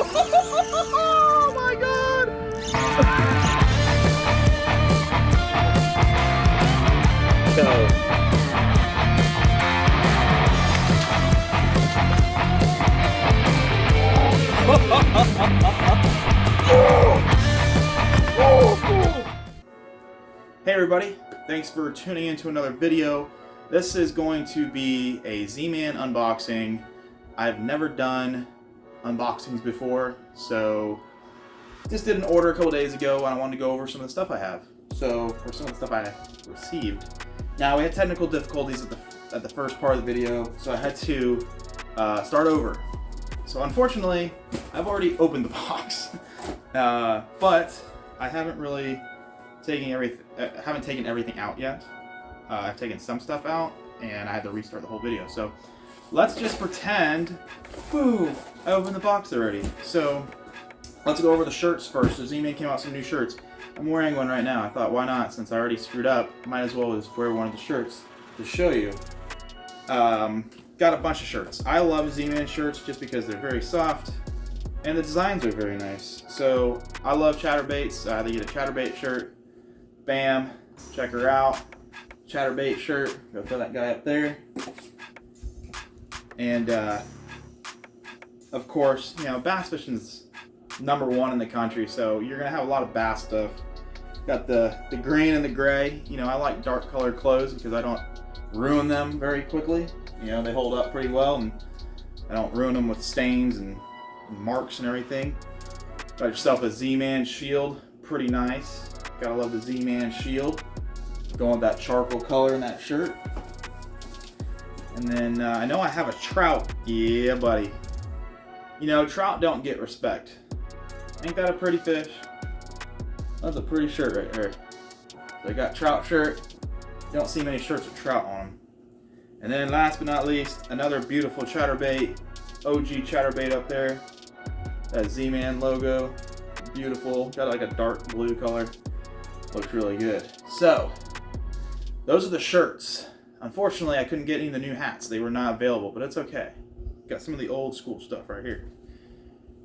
Oh my god! Go. Hey everybody, thanks for tuning in to another video. This is going to be a Z-Man unboxing. I've never done unboxings before, so just did an order a couple days ago and I wanted to go over some of the stuff I have. Or some of the stuff I received. Now we had technical difficulties at the first part of the video, so I had to start over. So unfortunately, I've already opened the box, but I haven't really taken everything out yet. I've taken some stuff out, and I had to restart the whole video. So let's just pretend, boom, I opened the box already. So let's go over the shirts first. So Z-Man came out with some new shirts. I'm wearing one right now. I thought, why not? Since I already screwed up, might as well just wear one of the shirts to show you. Got a bunch of shirts. I love Z-Man shirts just because they're very soft and the designs are very nice. So I love chatterbaits. They get a chatterbait shirt. Bam, check her out. Chatterbait shirt. Go throw that guy up there. And of course, you know, bass fishing's #1 in the country, so you're gonna have a lot of bass stuff. Got the green and the gray. You know, I like dark colored clothes because I don't ruin them very quickly. You know, they hold up pretty well, and I don't ruin them with stains and marks and everything. Got yourself a Z-Man shield, pretty nice. Gotta love the Z-Man shield. Going with that charcoal color in that shirt. And then I know I have a trout. Yeah, buddy. You know, trout don't get respect. Ain't that a pretty fish? That's a pretty shirt right there. So I got trout shirt. You don't see many shirts with trout on them. And then last but not least, another beautiful chatterbait. OG chatterbait up there. That Z-Man logo. Beautiful. Got like a dark blue color. Looks really good. So, those are the shirts. Unfortunately, I couldn't get any of the new hats. They were not available, but it's okay. Got some of the old school stuff right here.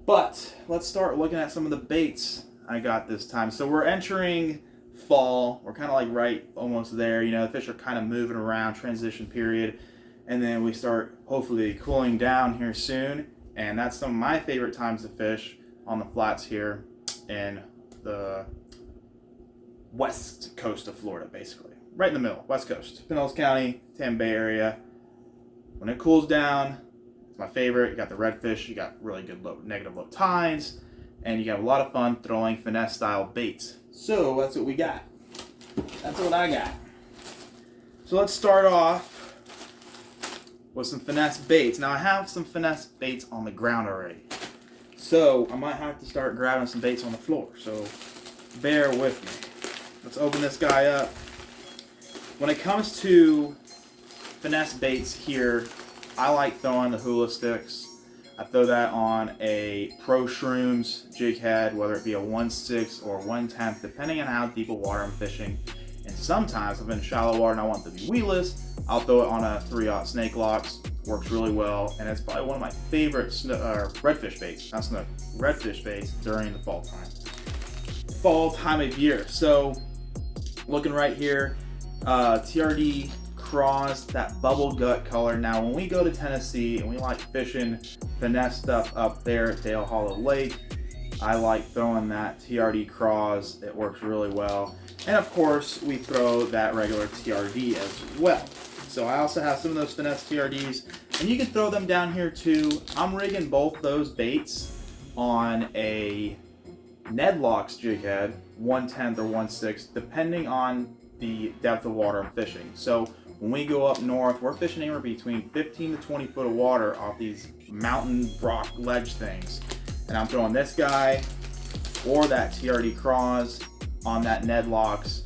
But let's start looking at some of the baits I got this time. So we're entering fall. We're kind of like right almost there. You know, the fish are kind of moving around, transition period. And then we start hopefully cooling down here soon. And that's some of my favorite times to fish on the flats here in the west coast of Florida, basically. Right in the middle, west coast. Pinellas County, Tampa Bay area. When it cools down, it's my favorite. You got the redfish, you got really good negative low tides, and you got a lot of fun throwing finesse style baits. So that's what we got. That's what I got. So let's start off with some finesse baits. Now I have some finesse baits on the ground already. So I might have to start grabbing some baits on the floor. So bear with me. Let's open this guy up. When it comes to finesse baits here, I like throwing the hula sticks. I throw that on a Pro Shrooms jig head, whether it be a 1/6 or 1/10, depending on how deep a water I'm fishing. And sometimes if I'm in shallow water and I want them to be weedless, I'll throw it on a 3/0 snake locks. Works really well, and it's probably one of my favorite redfish baits. Not snook, redfish baits during the fall time of year. So, looking right here, TRD Craws, that bubble gut color. Now, when we go to Tennessee and we like fishing finesse stuff up there at Dale Hollow Lake, I like throwing that TRD Craws. It works really well. And of course, we throw that regular TRD as well. So I also have some of those finesse TRDs, and you can throw them down here too. I'm rigging both those baits on a Ned Locks jig head, 1/10 or 1/6, depending on the depth of water I'm fishing. So when we go up north, we're fishing anywhere between 15 to 20 foot of water off these mountain rock ledge things. And I'm throwing this guy or that TRD Craws on that Ned Locks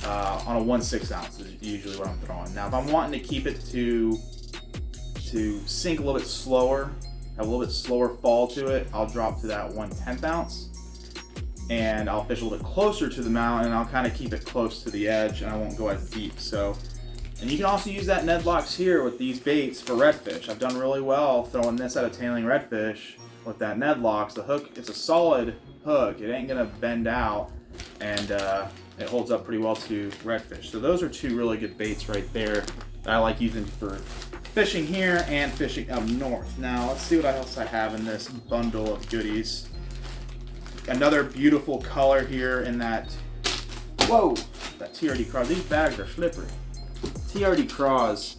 on a 1/6 ounce is usually what I'm throwing. Now if I'm wanting to keep it to sink a little bit slower, have a little bit slower fall to it, I'll drop to that 1/10 ounce. And I'll fish a little bit closer to the mountain, and I'll kind of keep it close to the edge, and I won't go as deep. So, and you can also use that Ned Locks here with these baits for redfish. I've done really well throwing this at a tailing redfish with that Ned Locks. The hook, it's a solid hook. It ain't gonna bend out, and it holds up pretty well to redfish. So those are two really good baits right there that I like using for fishing here and fishing up north. Now let's see what else I have in this bundle of goodies. Another beautiful color here in that, whoa, that TRD Craws. These bags are slippery. TRD Craws,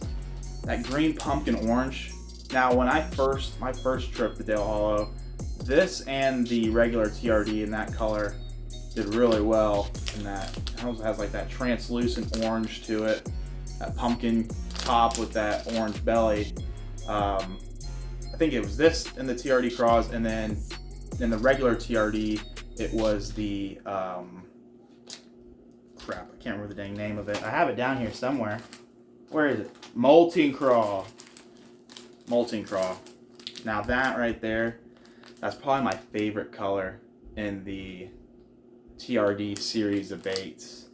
that green pumpkin orange. Now when my first trip to Dale Hollow, this and the regular TRD in that color did really well in that. It also has like that translucent orange to it, that pumpkin top with that orange belly. I think it was this in the TRD Craws, and then in the regular TRD, it was the, crap, I can't remember the dang name of it. I have it down here somewhere. Where is it? Molting Craw. Molting Craw. Now that right there, that's probably my favorite color in the TRD series of baits.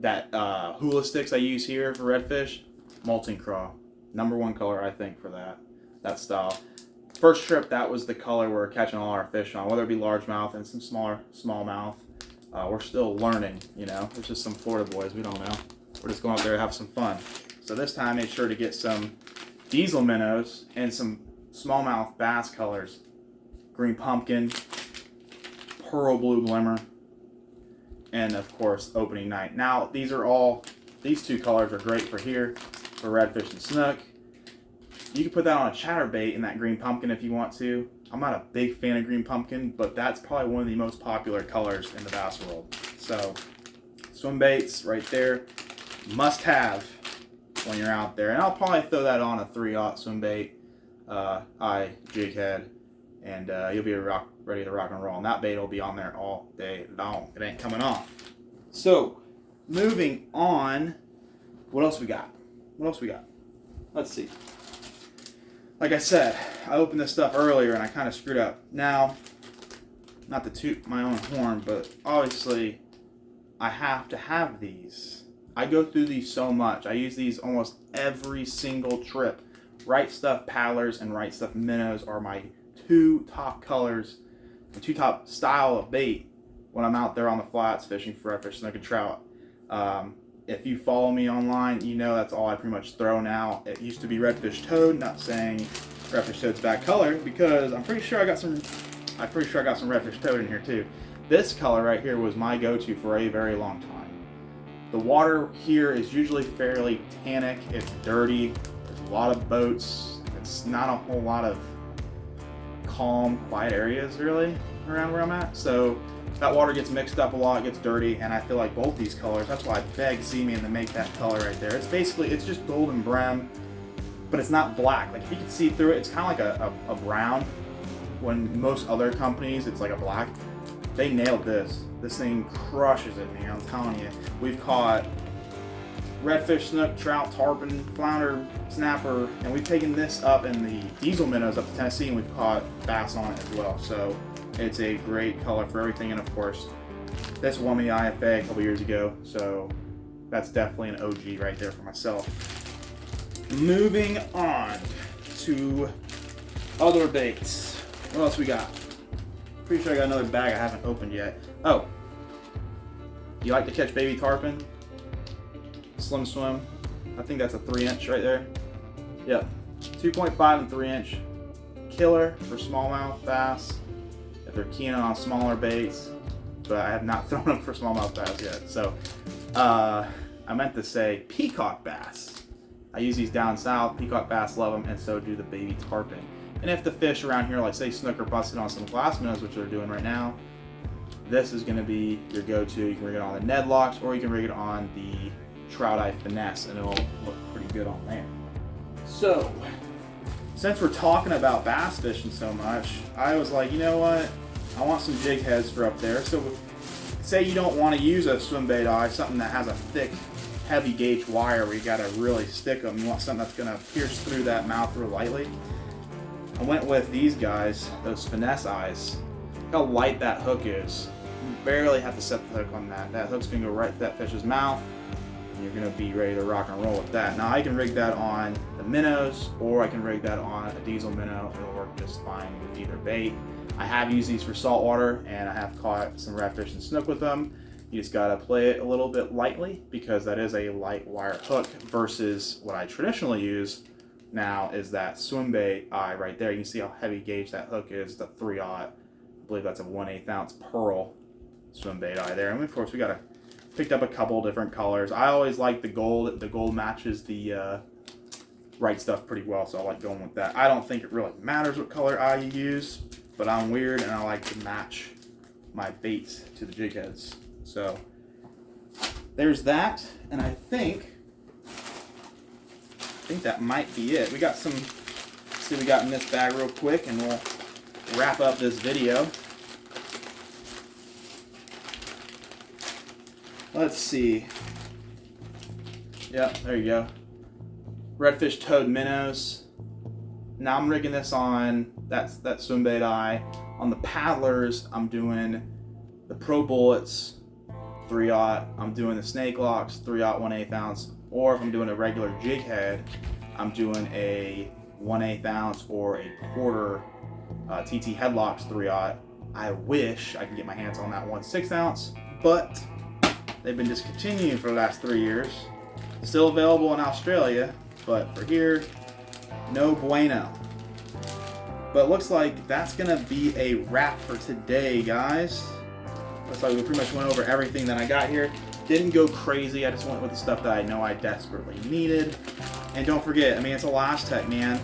That hula sticks I use here for redfish, Molting Craw. #1 color, I think, for that style. First trip, that was the color we're catching all our fish on, whether it be largemouth and some smallmouth. We're still learning, you know. It's just some Florida boys, we don't know. We're just going out there to have some fun. So this time, I made sure to get some diesel minnows and some smallmouth bass colors. Green pumpkin, pearl blue glimmer, and of course, opening night. Now, these two colors are great for here, for redfish and snook. You can put that on a chatterbait in that green pumpkin if you want to. I'm not a big fan of green pumpkin, but that's probably one of the most popular colors in the bass world. So, swim baits right there, must have when you're out there. And I'll probably throw that on a 3/0 swim bait, jig head, and you'll be ready to rock and roll. And that bait will be on there all day long. It ain't coming off. So, moving on, what else we got? Let's see. Like I said, I opened this stuff earlier and I kind of screwed up. Now, not to toot my own horn, but obviously I have to have these. I go through these so much. I use these almost every single trip. Right Stuff paddlers and Right Stuff minnows are my two top colors, the two top style of bait when I'm out there on the flats fishing for redfish, snook, and trout. If you follow me online, you know that's all I pretty much throw now. It used to be redfish toad, not saying redfish toad's bad color, because I'm pretty sure I got some redfish toad in here too. This color right here was my go-to for a very long time. The water here is usually fairly tannic. It's dirty. There's a lot of boats. It's not a whole lot of calm, quiet areas really around where I'm at. So that water gets mixed up a lot, gets dirty, and I feel like both these colors, that's why I begged Z-Man to make that color right there. It's just golden brim, but it's not black. Like if you can see through it, it's kind of like a brown, when most other companies, it's like a black. They nailed this. This thing crushes it, man, I'm telling you. We've caught redfish, snook, trout, tarpon, flounder, snapper, and we've taken this up in the diesel minnows up to Tennessee, and we've caught bass on it as well. So it's a great color for everything, and of course, this won me IFA a couple years ago, so that's definitely an OG right there for myself. Moving on to other baits. What else we got? Pretty sure I got another bag I haven't opened yet. Oh, you like to catch baby tarpon? Slim Swim. I think that's a 3-inch right there. Yep, 2.5 and 3-inch. Killer for smallmouth bass. If they're keen on smaller baits, but I have not thrown them for smallmouth bass yet. So, I meant to say peacock bass. I use these down south. Peacock bass love them, and so do the baby tarpon. And if the fish around here, like say snook, are busted on some glass minnows, which they're doing right now, this is going to be your go-to. You can rig it on the Ned Locks, or you can rig it on the Trout Eye Finesse, and it'll look pretty good on there. So, since we're talking about bass fishing so much, I was like, you know what? I want some jig heads for up there. So, say you don't want to use a swim bait eye, something that has a thick, heavy gauge wire where you got to really stick them. You want something that's going to pierce through that mouth real lightly. I went with these guys, those finesse eyes. Look how light that hook is. You barely have to set the hook on that. That hook's going to go right to that fish's mouth, and you're going to be ready to rock and roll with that. Now I can rig that on the the minnows, or I can rig that on a diesel minnow. It'll work just fine with either bait. I have used these for saltwater, and I have caught some redfish and snook with them. You just gotta play it a little bit lightly because that is a light wire hook versus what I traditionally use now is that swim bait eye right there. You can see how heavy gauge that hook is, the 3/0. I believe that's a 1/8 ounce pearl swim bait eye there. And of course we picked up a couple different colors. I always like the gold. The gold matches the right stuff pretty well, so I like going with that. I don't think it really matters what color eye you use, but I'm weird and I like to match my baits to the jig heads. So there's that, and I think that might be it. We got some, see what we got in this bag real quick, and we'll wrap up this video. Let's see. Yeah, there you go. Redfish toad minnows. Now I'm rigging this on that swim bait eye. On the paddlers, I'm doing the Pro Bullets 3/0. I'm doing the Snake Locks 3/0 1/8 ounce. Or if I'm doing a regular jig head, I'm doing a 1/8 ounce or a quarter TT Headlocks 3/0. I wish I could get my hands on that 1/6 ounce, but they've been discontinued for the last 3 years. Still available in Australia, but for here, no bueno. But looks like that's gonna be a wrap for today, guys. Looks like we pretty much went over everything that I got here. Didn't go crazy, I just went with the stuff that I know I desperately needed. And don't forget, I mean, it's a Last-Tech, man.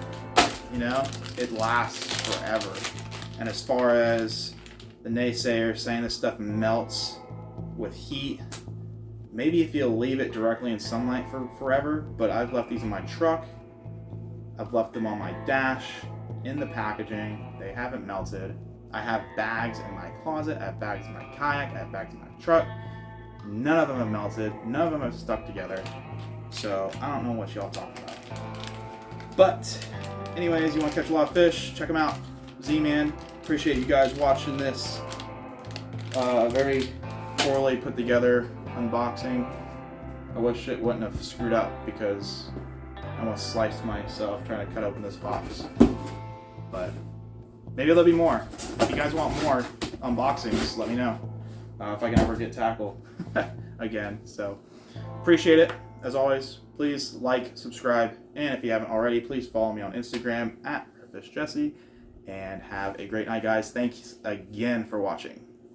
You know, it lasts forever. And as far as the naysayers saying this stuff melts with heat, maybe if you leave it directly in sunlight for forever, but I've left these in my truck. I've left them on my dash, in the packaging. They haven't melted. I have bags in my closet, I have bags in my kayak, I have bags in my truck. None of them have melted, none of them have stuck together. So I don't know what y'all talking about. But anyways, you want to catch a lot of fish, check them out. Z-Man, appreciate you guys watching this very poorly put together unboxing. I wish it wouldn't have screwed up because I almost sliced myself trying to cut open this box. But maybe there'll be more. If you guys want more unboxings, let me know if I can ever get tackled again. So appreciate it. As always, please like, subscribe, and if you haven't already, please follow me on Instagram @RedfishJesse. And have a great night, guys. Thanks again for watching.